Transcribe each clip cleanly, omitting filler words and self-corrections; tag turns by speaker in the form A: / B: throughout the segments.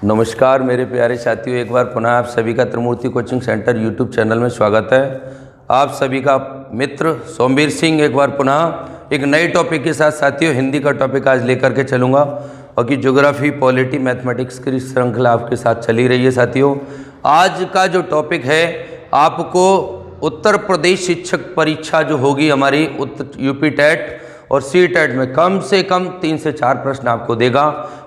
A: नमस्कार मेरे प्यारे साथियों, एक बार पुनः आप सभी का त्रिमूर्ति कोचिंग सेंटर यूट्यूब चैनल में स्वागत है। आप सभी का मित्र सोमवीर सिंह एक बार पुनः एक नए टॉपिक के साथ साथियों हिंदी का टॉपिक आज लेकर के चलूँगा और कि ज्योग्राफी, पॉलिटी, मैथमेटिक्स की श्रृंखला आपके साथ चली रही है। साथियों आज का जो टॉपिक है आपको उत्तर प्रदेश शिक्षक परीक्षा जो होगी हमारी यूपी टेट और सी टेट में कम से कम 3 से 4 प्रश्न आपको देगा।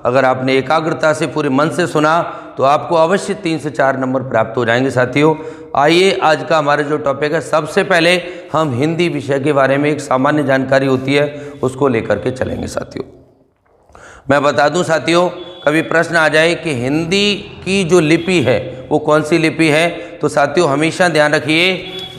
A: अगर आपने एकाग्रता से पूरे मन से सुना तो आपको अवश्य 3 से 4 नंबर प्राप्त हो जाएंगे। साथियों आइए आज का हमारा जो टॉपिक है, सबसे पहले हम हिंदी विषय के बारे में एक सामान्य जानकारी होती है उसको लेकर के चलेंगे। साथियों मैं बता दूं साथियों, कभी प्रश्न आ जाए कि हिंदी की जो लिपि है वो कौन सी लिपि है, तो साथियों हमेशा ध्यान रखिए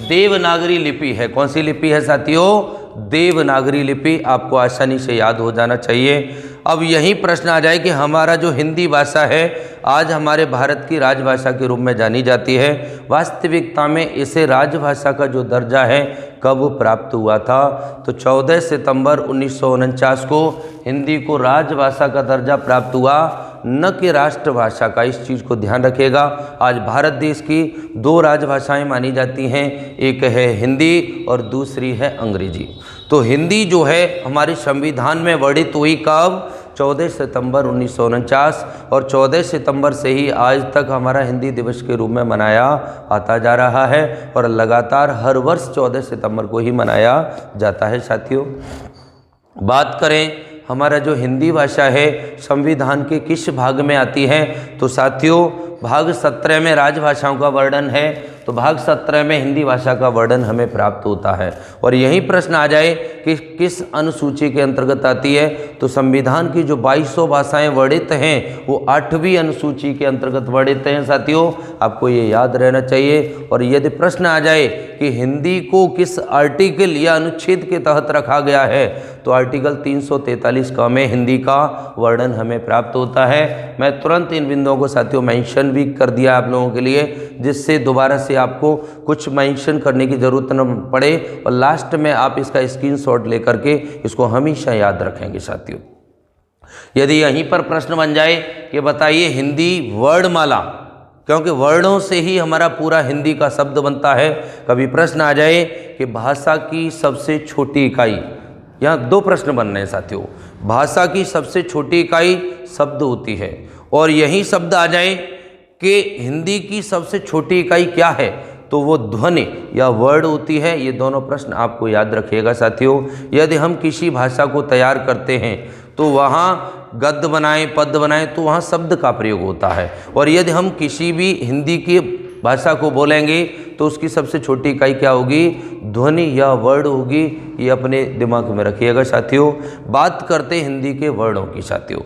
A: देवनागरी लिपि है। कौन सी लिपि है साथियों? देवनागरी लिपि। आपको आसानी से याद हो जाना चाहिए। अब यही प्रश्न आ जाए कि हमारा जो हिंदी भाषा है आज हमारे भारत की राजभाषा के रूप में जानी जाती है। वास्तविकता में इसे राजभाषा का जो दर्जा है कब प्राप्त हुआ था, तो 14 सितंबर 1949 को हिंदी को राजभाषा का दर्जा प्राप्त हुआ, न कि राष्ट्रभाषा का। इस चीज़ को ध्यान रखिएगा। आज भारत देश की 2 राजभाषाएं मानी जाती हैं, एक है हिंदी और दूसरी है अंग्रेजी। तो हिंदी जो है हमारे संविधान में वर्णित हुई कब? 14 सितंबर 1949, और 14 सितंबर से ही आज तक हमारा हिंदी दिवस के रूप में मनाया आता जा रहा है और लगातार हर वर्ष 14 सितंबर को ही मनाया जाता है। साथियों बात करें हमारा जो हिंदी भाषा है संविधान के किस भाग में आती है, तो साथियों भाग 17 में राजभाषाओं का वर्णन है, तो भाग 17 में हिंदी भाषा का वर्णन हमें प्राप्त होता है। और यही प्रश्न आ जाए कि किस अनुसूची के अंतर्गत आती है, तो संविधान की जो 2200 भाषाएं वर्णित हैं वो 8वीं अनुसूची के अंतर्गत वर्णित हैं। साथियों आपको ये याद रहना चाहिए। और यदि प्रश्न आ जाए कि हिंदी को किस आर्टिकल या अनुच्छेद के तहत रखा गया है, तो आर्टिकल 343 का में हिंदी का वर्णन हमें प्राप्त होता है। मैं तुरंत इन बिंदुओं को साथियों मेंशन भी कर दिया आप लोगों के लिए, जिससे दोबारा से आपको कुछ मेंशन करने की ज़रूरत न पड़े और लास्ट में आप इसका स्क्रीनशॉट लेकर के इसको हमेशा याद रखेंगे। साथियों यदि यहीं पर प्रश्न बन जाए कि बताइए हिंदी वर्णमाला, क्योंकि वर्णों से ही हमारा पूरा हिंदी का शब्द बनता है। कभी प्रश्न आ जाए कि भाषा की सबसे छोटी इकाई, यहाँ 2 प्रश्न बन रहे हैं साथियों। भाषा की सबसे छोटी इकाई शब्द होती है, और यही शब्द आ जाए कि हिंदी की सबसे छोटी इकाई क्या है, तो वो ध्वनि या वर्ड होती है। ये दोनों प्रश्न आपको याद रखिएगा। साथियों यदि हम किसी भाषा को तैयार करते हैं तो वहाँ गद्य बनाएं, पद्य बनाएं, तो वहाँ शब्द का प्रयोग होता है। और यदि हम किसी भी हिंदी की भाषा को बोलेंगे तो उसकी सबसे छोटी इकाई क्या होगी? ध्वनि या वर्ड होगी। ये अपने दिमाग में रखिएगा। साथियों बात करते हैं हिंदी के वर्णों की। साथियों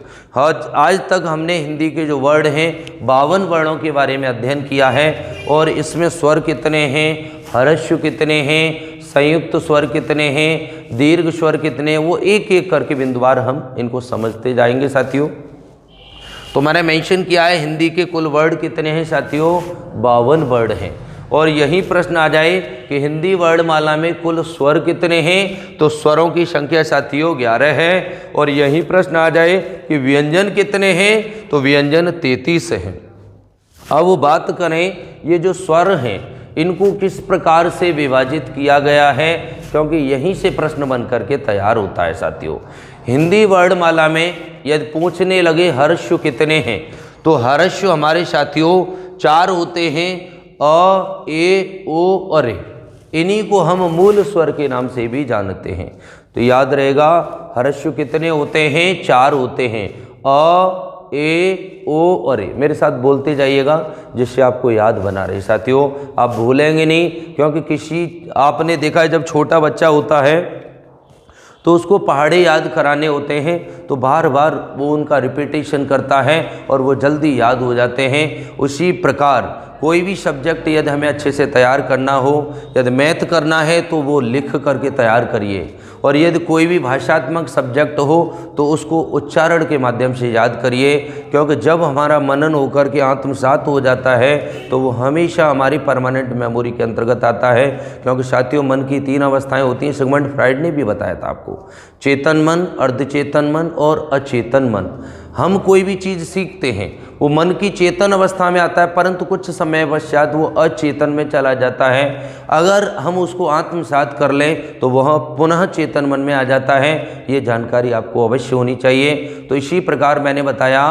A: आज तक हमने हिंदी के जो वर्ड हैं 52 वर्णों के बारे में अध्ययन किया है, और इसमें स्वर कितने हैं, ह्रस्व कितने हैं, संयुक्त स्वर कितने हैं, दीर्घ स्वर कितने हैं, वो एक एक करके बिंदुवार हम इनको समझते जाएंगे। साथियों तो मैंने मेंशन किया है हिंदी के कुल वर्ड कितने हैं साथियों? 52 वर्ड हैं। और यही प्रश्न आ जाए कि हिंदी वर्णमाला में कुल स्वर कितने हैं, तो स्वरों की संख्या साथियों 11 है। और यही प्रश्न आ जाए कि व्यंजन कितने हैं, तो व्यंजन 33 हैं। अब बात करें ये जो स्वर हैं इनको किस प्रकार से विभाजित किया गया है, क्योंकि यहीं से प्रश्न बन करके तैयार होता है। साथियों हिंदी वर्णमाला में यदि पूछने लगे ह्रस्व कितने हैं, तो ह्रस्व हमारे साथियों 4 होते हैं, अ, ए, ओ और ए। इन्हीं को हम मूल स्वर के नाम से भी जानते हैं। तो याद रहेगा ह्रस्व कितने होते हैं? 4 होते हैं, अ, ए, ओ और ए। मेरे साथ बोलते जाइएगा जिससे आपको याद बना रहे। साथियों आप भूलेंगे नहीं, क्योंकि आपने देखा है जब छोटा बच्चा होता है तो उसको पहाड़े याद कराने होते हैं तो बार बार वो उनका रिपीटेशन करता है और वो जल्दी याद हो जाते हैं। उसी प्रकार कोई भी सब्जेक्ट यदि हमें अच्छे से तैयार करना हो, यदि मैथ करना है तो वो लिख करके तैयार करिए, और यदि कोई भी भाषात्मक सब्जेक्ट हो तो उसको उच्चारण के माध्यम से याद करिए, क्योंकि जब हमारा मनन होकर के आत्मसात हो जाता है तो वो हमेशा हमारी परमानेंट मेमोरी के अंतर्गत आता है। क्योंकि साथियों मन की 3 अवस्थाएं होती हैं, सिगमंड फ्राइड ने भी बताया था आपको, चेतन मन, अर्धचेतन मन और अचेतन मन। हम कोई भी चीज़ सीखते हैं वो मन की चेतन अवस्था में आता है, परंतु कुछ समय पश्चात वो अचेतन में चला जाता है। अगर हम उसको आत्मसात कर लें तो वह पुनः चेतन मन में आ जाता है। ये जानकारी आपको अवश्य होनी चाहिए। तो इसी प्रकार मैंने बताया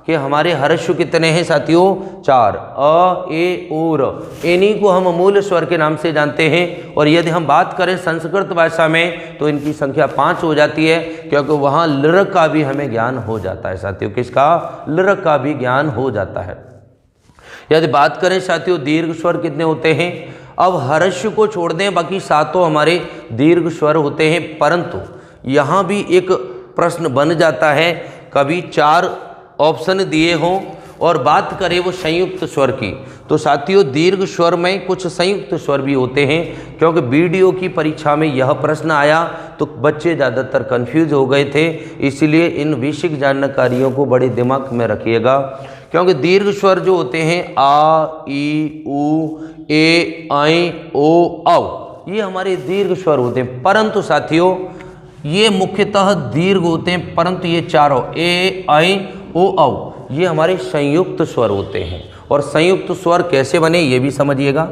A: कि हमारे हर्ष कितने हैं साथियों? 4, अ, ए, ओ, र। इन्हीं को हम मूल स्वर के नाम से जानते हैं। और यदि हम बात करें संस्कृत भाषा में तो इनकी संख्या 5 हो जाती है, क्योंकि वहाँ लृ का भी हमें ज्ञान हो जाता है साथियों। किसका? लृ का भी ज्ञान हो जाता है। यदि बात करें साथियों दीर्घ स्वर कितने होते हैं? अब हर्ष को छोड़ दें, बाकी 7 हमारे दीर्घ स्वर होते हैं, परंतु यहाँ भी एक प्रश्न बन जाता है। कभी 4 ऑप्शन दिए हों और बात करें वो संयुक्त स्वर की, तो साथियों दीर्घ स्वर में कुछ संयुक्त स्वर भी होते हैं। क्योंकि वीडियो की परीक्षा में यह प्रश्न आया तो बच्चे ज़्यादातर कंफ्यूज हो गए थे, इसलिए इन बेसिक जानकारियों को बड़े दिमाग में रखिएगा। क्योंकि दीर्घ स्वर जो होते हैं आ, ई, ऊ, ए, ऐ, ओ, औ, ये हमारे दीर्घ स्वर होते हैं। परंतु साथियों ये मुख्यतः दीर्घ होते हैं, परंतु ये चारों ए, ऐ, ओ, औ ये हमारे संयुक्त स्वर होते हैं। और संयुक्त स्वर कैसे बने ये भी समझिएगा।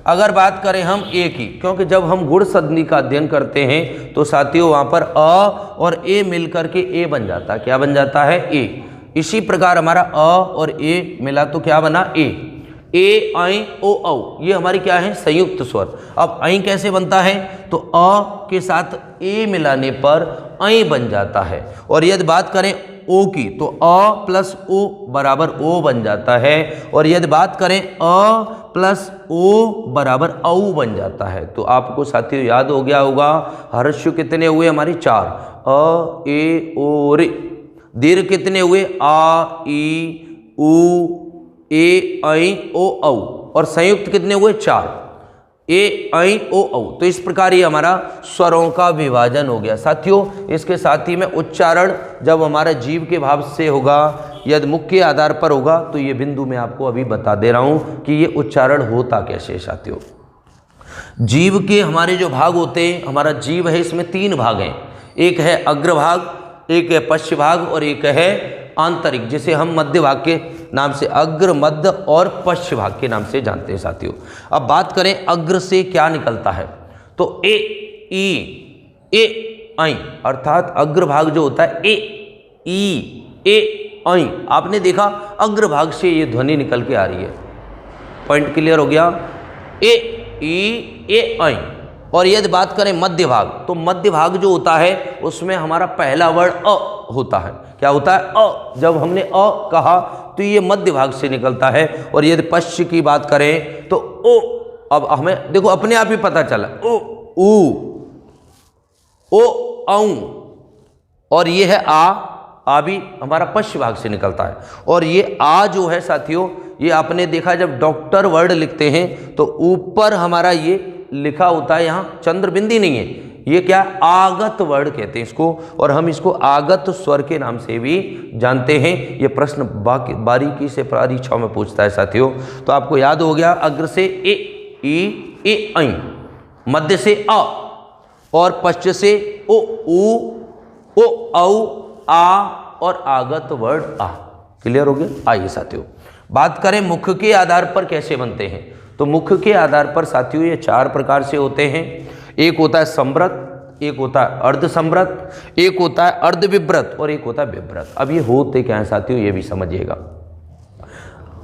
A: अगर बात करें हम ए की, क्योंकि जब हम गुण संधि का अध्ययन करते हैं तो साथियों वहाँ पर अ और ए मिलकर के ए बन जाता है। क्या बन जाता है? ए। इसी प्रकार हमारा अ और ए मिला तो क्या बना? ए। ए, ऐ, ओ, औ ये हमारी क्या है? संयुक्त स्वर। अब ऐ कैसे बनता है? तो अ के साथ ए मिलाने पर ऐ बन जाता है। और यदि बात करें ओ की तो अ प्लस ओ बराबर ओ बन जाता है। और यदि बात करें अ प्लस ओ बराबर औ बन जाता है। तो आपको साथियों याद हो गया होगा हर्ष कितने हुए हमारे? 4, अ, ए, ओ, रे। दीर्घ कितने हुए? आ, ई, ऊ, ए, ऐ, ओ, औ। और संयुक्त कितने हुए? 4, ए, ऐ, ओ, औ। तो इस प्रकार ये हमारा स्वरों का विभाजन हो गया साथियों। इसके साथ ही में उच्चारण जब हमारा जीव के भाव से होगा, यदि मुख के आधार पर होगा, तो ये बिंदु मैं आपको अभी बता दे रहा हूँ कि ये उच्चारण होता कैसे साथियों। जीव के हमारे जो भाग होते हैं, हमारा जीव है इसमें 3 भाग हैं। एक है अग्रभाग, एक है पश्च भाग और एक है आंतरिक, जिसे हम मध्य भाग के नाम से, अग्र, मध्य और पश्च भाग के नाम से जानते हैं साथियों। अब बात करें अग्र से क्या निकलता है, तो ए, ई, ए, ऐ, अर्थात अग्र भाग जो होता है ए, ई, ए, ऐ। आपने देखा अग्र भाग से ये ध्वनि निकल के आ रही है। पॉइंट क्लियर हो गया? ए, ई, ए, ऐ। और यदि बात करें मध्य भाग, तो मध्य भाग जो होता है उसमें हमारा पहला वर्ड अ होता है। क्या होता है? अ। जब हमने अ कहा तो ये मध्य भाग से निकलता है। और यदि पश्च की बात करें तो ओ। अब हमें देखो अपने आप ही पता चला, ओ, ऊ, ओ, औ। और ये है आ भी हमारा पश्च भाग से निकलता है। और ये आ जो है साथियों, ये आपने देखा जब डॉक्टर वर्ड लिखते हैं तो ऊपर हमारा ये लिखा होता है, यहाँ चंद्र बिंदी नहीं है, ये क्या? आगत वर्ड कहते हैं इसको। और हम इसको आगत स्वर के नाम से भी जानते हैं। ये प्रश्न बारीकी से परीक्षाओं में पूछता है साथियों। तो आपको याद हो गया, अग्र से ए, ई, ए, ऐ, मध्य से अ और पश्च से ओ, ऊ, ओ, औ, आ और आगत वर्ड आ। क्लियर हो गया? आइए साथियों बात करें मुख के आधार पर कैसे बनते हैं। तो मुख के आधार पर साथियों ये 4 प्रकार से होते हैं। एक होता है समृत, एक होता है अर्ध समृत, एक होता है अर्ध विव्रत और एक होता है विव्रत। अब ये होते क्या है साथियों ये भी समझिएगा।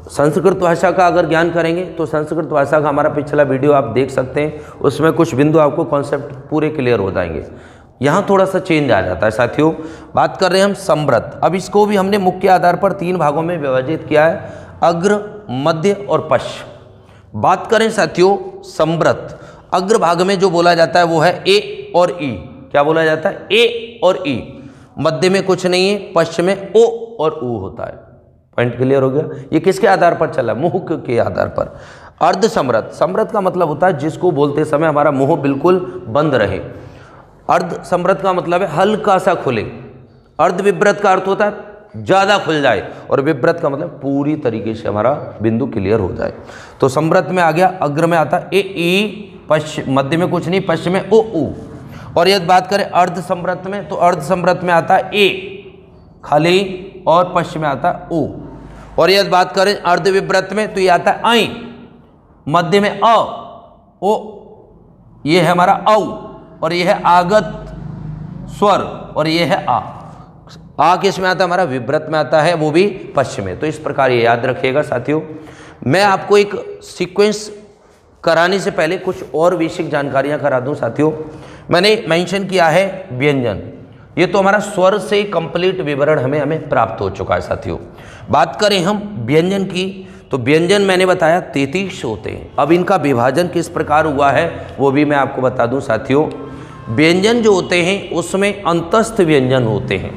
A: संस्कृत भाषा का अगर ज्ञान करेंगे तो संस्कृत भाषा का हमारा पिछला वीडियो आप देख सकते हैं, उसमें कुछ बिंदु आपको कॉन्सेप्ट पूरे क्लियर हो जाएंगे। यहाँ थोड़ा सा चेंज आ जाता है साथियों। बात कर रहे हैं हम समृत। अब इसको भी हमने मुख्य आधार पर 3 भागों में विभाजित किया है, अग्र, मध्य और पश्च। बात करें साथियों समृत, अग्र भाग में जो बोला जाता है वो है ए और ई। क्या बोला जाता है? ए और ई। मध्य में कुछ नहीं है, पश्च में ओ और ऊ होता है। पॉइंट क्लियर हो गया? ये किसके आधार पर चला? मुंह के आधार पर। अर्ध समृत, समृत का मतलब होता है जिसको बोलते समय हमारा मुंह बिल्कुल बंद रहे। अर्ध समृत का मतलब है हल्का सा खुले। अर्ध विव्रत का अर्थ होता है ज़्यादा खुल जाए, और विव्रत का मतलब पूरी तरीके से हमारा बिंदु क्लियर हो जाए। तो समृत में आ गया, अग्र में आता है ए, ई, पश्च, मध्य में कुछ नहीं, पश्च में ओ, ऊ। और यदि बात करें अर्ध समृत में, तो अर्ध समृत में आता है ए खाली और पश्चिम में आता है ओ। और यदि बात करें अर्धविव्रत में तो ये आता है ऐ, मध्य में अ, ओ, ये है हमारा औ, और ये है आगत स्वर, और ये है आ किस में आता है? हमारा विव्रत में आता है, वो भी पश्चिम में। तो इस प्रकार ये याद रखिएगा साथियों। मैं आपको एक सीक्वेंस कराने से पहले कुछ और बेसिक जानकारियां करा दूं साथियों। मैंने मेंशन किया है व्यंजन, ये तो हमारा स्वर से कंप्लीट विवरण हमें प्राप्त हो चुका है साथियों। बात करें हम व्यंजन की, तो व्यंजन मैंने बताया 33 होते हैं। अब इनका विभाजन किस प्रकार हुआ है वो भी मैं आपको बता दूं साथियों। व्यंजन जो होते हैं उसमें अंतस्थ व्यंजन होते हैं,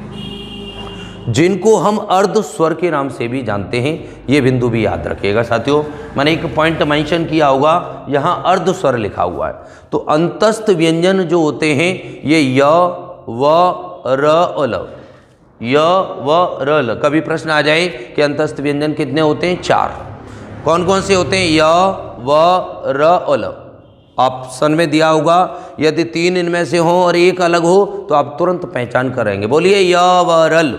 A: जिनको हम अर्ध स्वर के नाम से भी जानते हैं। ये बिंदु भी याद रखिएगा साथियों। मैंने एक पॉइंट मेंशन किया होगा, यहाँ अर्ध स्वर लिखा हुआ है। तो अंतस्थ व्यंजन जो होते हैं ये य, व, र, ल, य, व, र, ल। कभी प्रश्न आ जाए कि अंतस्थ व्यंजन कितने होते हैं? 4। कौन कौन से होते हैं? य, व, र, ल। ऑप्शन में दिया होगा, यदि 3 इनमें से हो और एक अलग हो तो आप तुरंत पहचान करेंगे। बोलिए य, व, रल।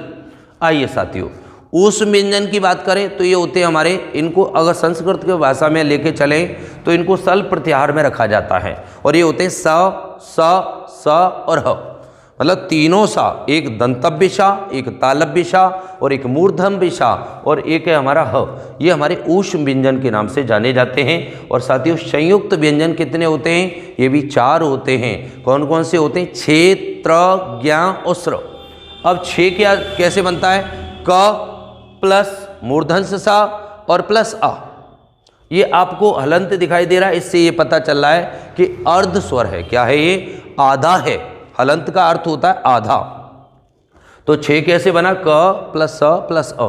A: आइए साथियों, उस व्यंजन की बात करें तो ये होते हैं हमारे, इनको अगर संस्कृत की भाषा में लेके चलें तो इनको सल प्रत्याहार में रखा जाता है, और ये होते हैं स और ह। मतलब तीनों सा, एक दंतव्य सा, एक तालव्य सा और एक मूर्धन्य सा, और एक है हमारा ह। ये हमारे ऊष्म व्यंजन के नाम से जाने जाते हैं। और साथियों संयुक्त व्यंजन कितने होते हैं? ये भी 4 होते हैं। कौन कौन से होते हैं? छे, त्र, ज्ञा और स्र। अब 6 क्या कैसे बनता है? क प्लस मूर्धन्य सा और प्लस आ। ये आपको हलंत दिखाई दे रहा है, इससे ये पता चल रहा है कि अर्ध स्वर है। क्या है ये? आधा है। हलंत का अर्थ होता है आधा। तो 6 कैसे बना? क प्लस स प्लस अ।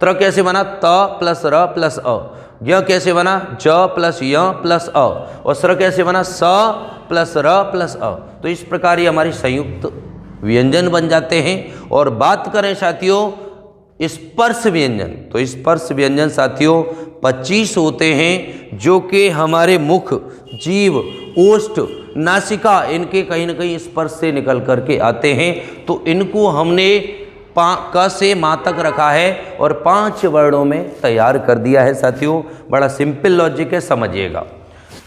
A: त्र कैसे बना? त प्लस र प्लस अ। ज्ञ कैसे बना? ज प्लस य प्लस अ। और स्र कैसे बना? स प्लस र प्लस अ। तो इस प्रकार ये हमारी संयुक्त व्यंजन बन जाते हैं। और बात करें साथियों स्पर्श व्यंजन, तो स्पर्श व्यंजन साथियों 25 होते हैं, जो कि हमारे मुख, जीभ, ओष्ठ, नासिका, इनके कहीं ना कहीं स्पर्श से निकल करके आते हैं। तो इनको हमने क से मा तक रखा है और 5 वर्णों में तैयार कर दिया है साथियों। बड़ा सिंपल लॉजिक है, समझिएगा।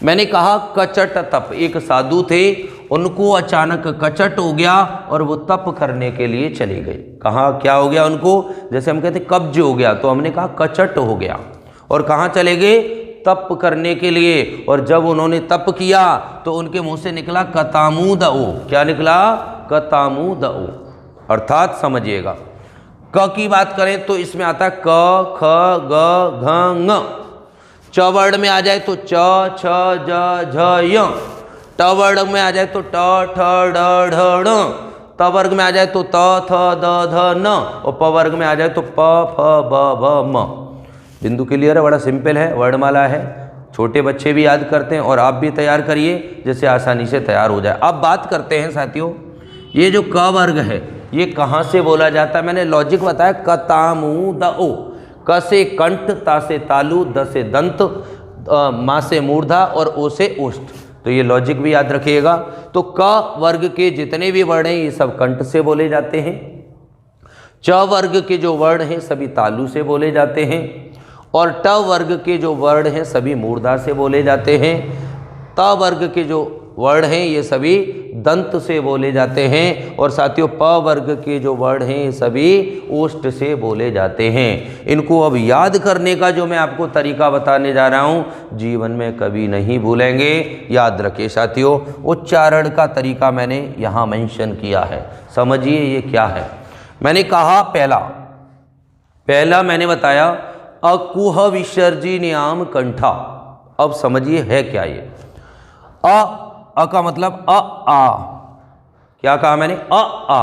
A: मैंने कहा कचट तप, एक साधु थे, उनको अचानक कचट हो गया और वो तप करने के लिए चले गए। कहाँ क्या हो गया उनको? जैसे हम कहते कब्ज हो गया, तो हमने कहा कचट हो गया। और कहाँ चले गए? तप करने के लिए। और जब उन्होंने तप किया तो उनके मुंह से निकला कतामूदओ। क्या निकला? कतामूदओ। अर्थात समझिएगा, क की बात करें तो इसमें आता है क, ख, ग, घ, ङ। च वर्ड में आ जाए तो च, छ, ज, झ, य। ट वर्ग में आ जाए तो ट, ठ, ड, ढ, ण। त वर्ग में आ जाए तो त, थ, द, ध, न। और प वर्ग में आ जाए तो प, फ, ब, भ, म। बिंदु क्लियर है? बड़ा सिंपल है, वर्णमाला है। छोटे बच्चे भी याद करते हैं और आप भी तैयार करिए, जिससे आसानी से तैयार हो जाए। अब बात करते हैं साथियों, ये जो क वर्ग है ये कहाँ से बोला जाता है? मैंने लॉजिक बताया, कतामूदओ। क से कंठ, ता से तालु, द से दंत, मा से मूर्धा और ओ से ओष्ठ। तो ये लॉजिक भी याद रखिएगा। तो क वर्ग के जितने भी वर्ण हैं ये सब कंठ से बोले जाते हैं। च वर्ग के जो वर्ण हैं सभी तालु से बोले जाते हैं। और ट वर्ग के जो वर्ण हैं सभी मूर्धा से बोले जाते हैं। त वर्ग के जो वर्ण हैं ये सभी दंत से बोले जाते हैं। और साथियों प वर्ग के जो वर्ण हैं ये सभी ओष्ठ से बोले जाते हैं। इनको अब याद करने का जो मैं आपको तरीका बताने जा रहा हूँ, जीवन में कभी नहीं भूलेंगे। याद रखिए साथियों, उच्चारण का तरीका मैंने यहाँ मेंशन किया है। समझिए ये क्या है। मैंने कहा पहला मैंने बताया अकुह विसर्जनीयाम कंठा। अब समझिए है क्या ये? अ का मतलब आ। क्या कहा मैंने? आ।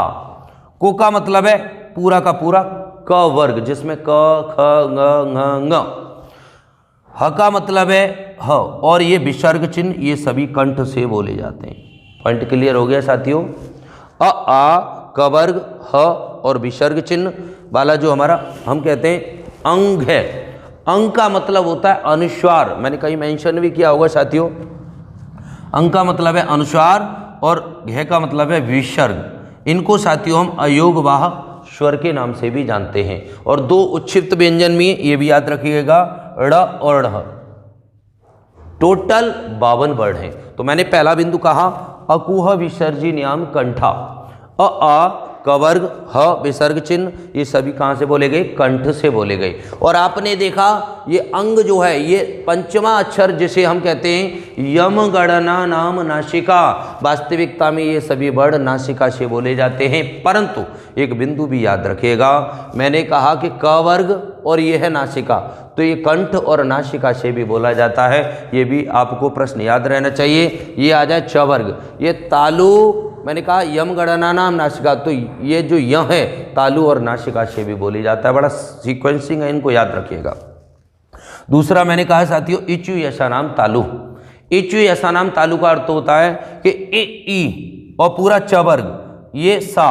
A: को का मतलब है पूरा का पूरा क वर्ग, जिसमें क, ख, ङ, ङ। ह का मतलब है ह, और ये विसर्ग चिन्ह ये सभी कंठ से बोले जाते हैं। पॉइंट क्लियर हो गया साथियों? आ, क वर्ग, ह और विसर्ग चिन्ह वाला जो हमारा हम कहते हैं अंग है। अंग का मतलब होता है अनुस्वार। मैंने कहीं मेंशन भी किया होगा साथियों। अंग का मतलब है अनुस्वार और घ का मतलब है विसर्ग। इनको साथियों हम अयोगवाह स्वर के नाम से भी जानते हैं। और 2 उच्छिष्ट व्यंजन में, ये भी याद रखिएगा, ड़ और ढ़। टोटल 52 वर्ण हैं। तो मैंने पहला बिंदु कहा अकुह विसर्जनीयाम कंठा, आ कवर्ग, ह विसर्ग चिन्ह, ये सभी कहाँ से बोले गए? कंठ से बोले गए। और आपने देखा ये अंग जो है, ये पंचमा अक्षर जिसे हम कहते हैं यम गणना नाम नासिका, वास्तविकता में ये सभी वर्ण नासिका से बोले जाते हैं। परंतु एक बिंदु भी याद रखिएगा, मैंने कहा कि कवर्ग और ये है नासिका, तो ये कंठ और नासिका से भी बोला जाता है। ये भी आपको प्रश्न याद रहना चाहिए। ये आ जाए च वर्ग, ये तालु, मैंने कहा यम गणना नाम नासिका, तो ये जो य है तालु और नासिका से भी बोली जाता है। बड़ा सीक्वेंसिंग है, इनको याद रखिएगा। दूसरा मैंने कहा साथियों इचु यशा नाम तालु। इचु यशा नाम तालु का अर्थ होता है कि ई और पूरा च वर्ग, ये सा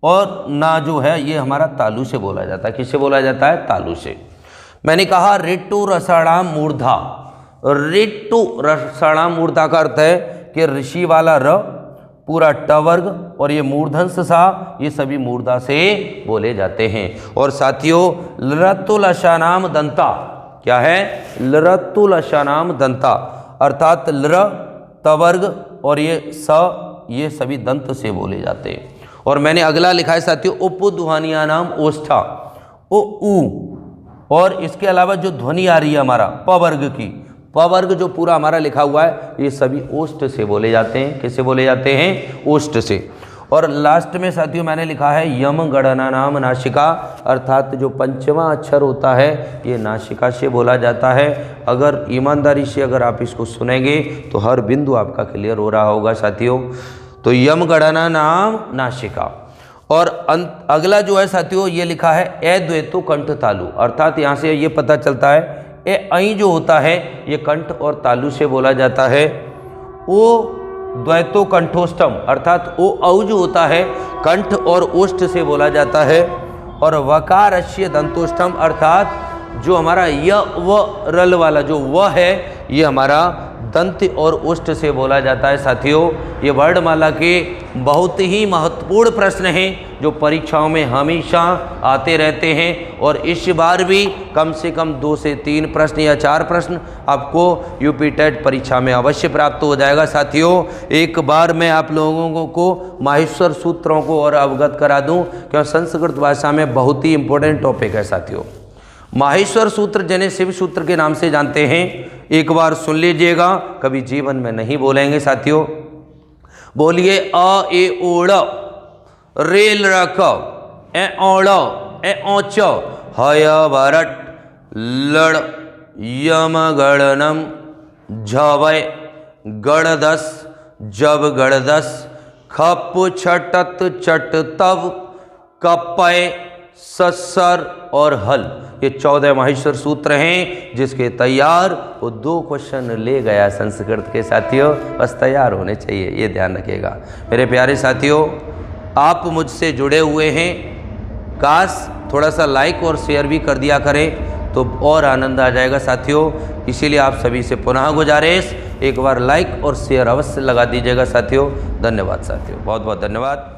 A: और ना जो है ये हमारा तालु से बोला जाता है। किससे बोला जाता है? तालु से। मैंने कहा ऋतु रसाणाम मूर्धा। ऋतु रसाणाम मूर्धा का अर्थ है कि ऋषि वाला र, पूरा ट वर्ग और ये मूर्धन्स सा, ये सभी मूर्धा से बोले जाते हैं। और साथियों लरतुलशानाम दंता, क्या है? लरतुलशानाम दंता, अर्थात लर त वर्ग और ये स, ये सभी दंत से बोले जाते हैं। और मैंने अगला लिखा है साथियों उपध्वनिया नाम ओष्ठा, ओ ऊ, और इसके अलावा जो ध्वनि आ रही है हमारा प वर्ग की, प वर्ग जो पूरा हमारा लिखा हुआ है, ये सभी ओष्ठ से बोले जाते हैं। किससे बोले जाते हैं? ओष्ठ से। और लास्ट में साथियों मैंने लिखा है यम गणना नाम नासिका, अर्थात जो पंचमा अक्षर होता है ये नासिका से बोला जाता है। अगर ईमानदारी से अगर आप इसको सुनेंगे तो हर बिंदु आपका क्लियर हो रहा होगा साथियों। तो यम गणना नाम नासिका। और अगला जो है साथियों ये लिखा है अद्वैतो कंठ तालु, अर्थात यहाँ से ये पता चलता है ऐ जो होता है ये कंठ और तालु से बोला जाता है। ओ द्वैतो कंठोष्टम, अर्थात ओ औ जो होता है कंठ और ओष्ठ से बोला जाता है। और वकारस्य दंतोष्टम, अर्थात जो हमारा य व रल वाला जो व है ये हमारा दंत और ओष्ठ से बोला जाता है। साथियों ये वर्णमाला के बहुत ही महत्वपूर्ण प्रश्न हैं जो परीक्षाओं में हमेशा आते रहते हैं। और इस बार भी कम से कम 2 से 3 प्रश्न या 4 प्रश्न आपको यूपी टेट परीक्षा में अवश्य प्राप्त हो जाएगा। साथियों एक बार मैं आप लोगों को माहेश्वर सूत्रों को और अवगत करा दूं, क्योंकि संस्कृत भाषा में बहुत ही इंपॉर्टेंट टॉपिक है साथियों। माहेश्वर सूत्र जिन्हें शिव सूत्र के नाम से जानते हैं, एक बार सुन लीजिएगा, कभी जीवन में नहीं बोलेंगे साथियों। बोलिए अ ए ओड़, रेल रख, ए ओड़, ए ओच, हय भरट, लड़, यम गणनम, झवय, गणदस, जब गणदस, खप छटत चट तव, कपय, ससर और हल, ये 14 माहेश्वर सूत्र हैं जिसके तैयार वो 2 क्वेश्चन ले गया संस्कृत के साथियों। बस तैयार होने चाहिए, ये ध्यान रखिएगा। मेरे प्यारे साथियों आप मुझसे जुड़े हुए हैं, काश थोड़ा सा लाइक और शेयर भी कर दिया करें तो और आनंद आ जाएगा साथियों। इसीलिए आप सभी से पुनः गुजारिश, एक बार लाइक और शेयर अवश्य लगा दीजिएगा साथियों। धन्यवाद साथियों, बहुत बहुत धन्यवाद।